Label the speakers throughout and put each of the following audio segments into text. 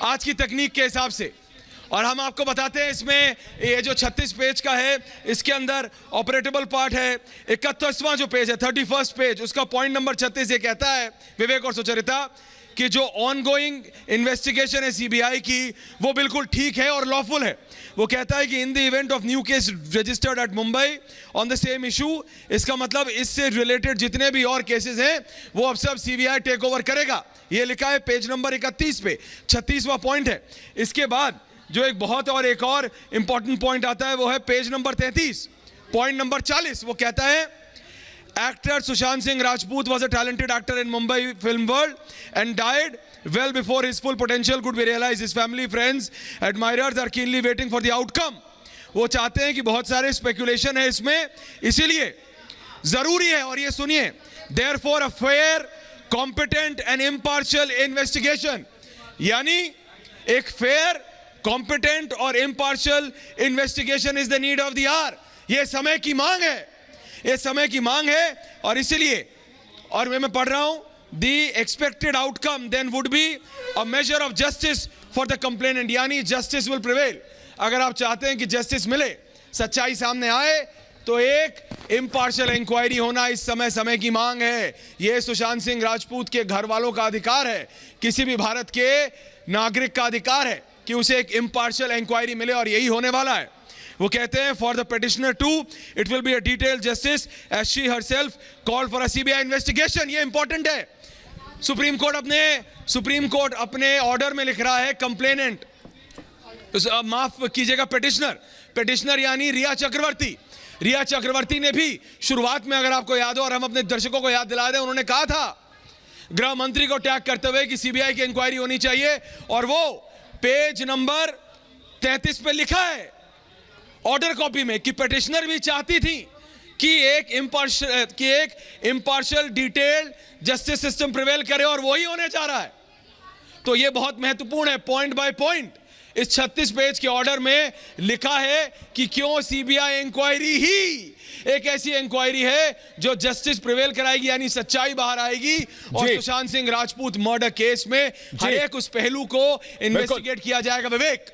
Speaker 1: आज की तकनीक के हिसाब से। और हम आपको बताते हैं इसमें ये जो 36 पेज का है, इसके अंदर ऑपरेटेबल पार्ट है। 31वां जो पेज है, 31st पेज, उसका पॉइंट नंबर 36 ये कहता है, विवेक और सुचरिता, कि जो ऑनगोइंग इन्वेस्टिगेशन है सीबीआई की, वो बिल्कुल ठीक है और लॉफुल है। वो कहता है कि in the event of new case registered eight Mumbai on the same issue, इसका मतलब इससे रिलेटेड जितने भी और केसेस हैं वो अब सब सीबीआई टेक ओवर करेगा। ये लिखा है पेज नंबर 31 पे, 36वां पॉइंट है। इसके बाद जो एक और इंपॉर्टेंट पॉइंट आता है वो है पेज नंबर 33, पॉइंट नंबर 40। वो कहता है, actor Sushant Singh Rajput was a talented actor in Mumbai film world and died well before his full potential could be realized. His family, friends, admirers are keenly waiting for the outcome. वो चाहते हैं कि बहुत सारे speculation है इसमें, इसीलिए जरूरी है, और ये सुनिए, therefore a fair, competent and impartial investigation, यानी एक fair, competent और impartial investigation is the need of the hour. ये समय की मांग है, ये समय की मांग है। और इसलिए, और मैं पढ़ रहा हूं, the expected outcome then would be a measure of justice for the complainant, यानी justice will prevail। अगर आप चाहते हैं कि जस्टिस मिले, सच्चाई सामने आए, तो एक इम्पार्शियल इंक्वायरी होना इस समय की मांग है। यह सुशांत सिंह राजपूत के घर वालों का अधिकार है, किसी भी भारत के नागरिक का अधिकार है कि उसे एक इम्पार्शियल इंक्वायरी मिले, और यही होने वाला है। वो कहते हैं, for the petitioner to it will be a detailed justice as she herself called for a CBI investigation. ये इंपॉर्टेंट है। सुप्रीम कोर्ट अपने ऑर्डर में लिख रहा है कंप्लेनेंट, माफ कीजिएगा, पिटिशनर यानी रिया चक्रवर्ती ने भी शुरुआत में, अगर आपको याद हो और हम अपने दर्शकों को याद दिला दें, उन्होंने कहा था गृह मंत्री को टैग करते हुए कि सीबीआई की इंक्वायरी होनी चाहिए, और वो पेज नंबर 33 पे लिखा है ऑर्डर कॉपी में कि पिटिशनर भी चाहती थी कि एक impartial detailed justice system prevail करे, और वही होने जा रहा है। तो ये बहुत महत्वपूर्ण है, पॉइंट बाय पॉइंट इस 36 पेज के ऑर्डर में लिखा है कि क्यों सीबीआई इंक्वायरी ही एक ऐसी इंक्वायरी है जो जस्टिस प्रिवेल कराएगी, यानी सच्चाई बाहर आएगी, और सुशांत सिंह राजपूत मर्डर केस में हर एक उस पहलू को इन्वेस्टिगेट किया जाएगा। विवेक,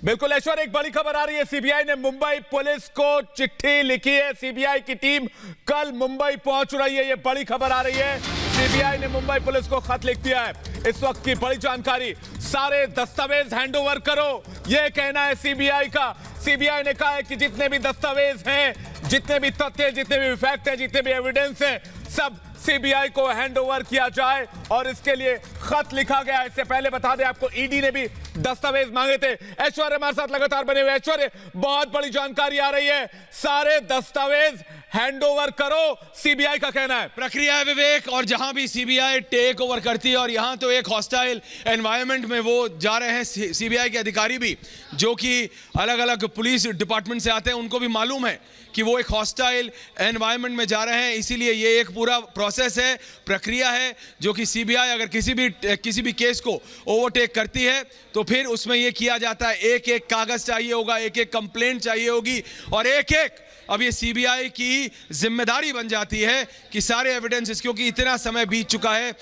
Speaker 2: बिल्कुल ऐश्वर्य, एक बड़ी खबर आ रही है। सीबीआई ने मुंबई पुलिस को चिट्ठी लिखी है। सीबीआई की टीम कल मुंबई पहुंच रही है, ये बड़ी खबर आ रही है। सीबीआई ने मुंबई पुलिस को खत लिख दिया है। इस वक्त की बड़ी जानकारी, सारे दस्तावेज हैंडओवर करो, यह कहना है सीबीआई का। सीबीआई ने कहा है कि जितने भी दस्तावेज हैं, जितने भी तथ्य, जितने भी फैक्ट हैं, जितने भी एविडेंस हैं, सब सीबीआई को हैंडओवर किया जाए, और इसके लिए खत लिखा गया। इससे पहले बता दें आपको, ईडी ने भी दस्तावेज मांगे थे। ऐश्वर्य हमारे साथ लगातार बने हुए। ऐश्वर्य, बहुत बड़ी जानकारी आ रही है, सारे दस्तावेज हैंडओवर करो, सीबीआई का कहना है।
Speaker 1: प्रक्रिया है विवेक, और जहां भी सीबीआई टेक ओवर करती है, और यहां तो एक हॉस्टाइल एनवायरनमेंट में वो जा रहे हैं, सीबीआई के अधिकारी भी, जो कि अलग अलग पुलिस डिपार्टमेंट से आते हैं, उनको भी मालूम है कि वो एक हॉस्टाइल एनवायरनमेंट में जा रहे हैं। इसीलिए ये एक पूरा प्रोसेस है, प्रक्रिया है, जो कि सीबीआई अगर किसी भी केस को ओवरटेक करती है, तो फिर उसमें ये किया जाता है, एक एक कागज चाहिए होगा, एक एक कंप्लेंट चाहिए होगी, और एक एक अब ये सीबीआई की जिम्मेदारी बन जाती है कि सारे एविडेंसेस, क्योंकि इतना समय बीत चुका है,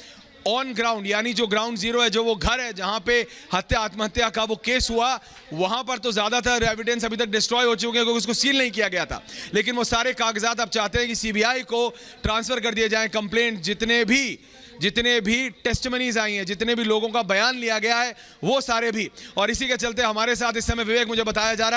Speaker 1: ऑन ग्राउंड, यानी जो ग्राउंड जीरो है, जो वो घर है जहां पे आत्महत्या का वो केस हुआ, वहां पर तो ज्यादातर एविडेंस अभी तक डिस्ट्रॉय हो चुके हैं, क्योंकि उसको सील नहीं किया गया था। लेकिन वो सारे कागजात अब चाहते हैं कि सीबीआई को ट्रांसफर कर दिए जाएं, कंप्लेंट जितने भी टेस्टिमनीज आई हैं, जितने भी लोगों का बयान लिया गया है, वो सारे भी। और इसी के चलते हमारे साथ इस समय विवेक, मुझे बताया जा रहा है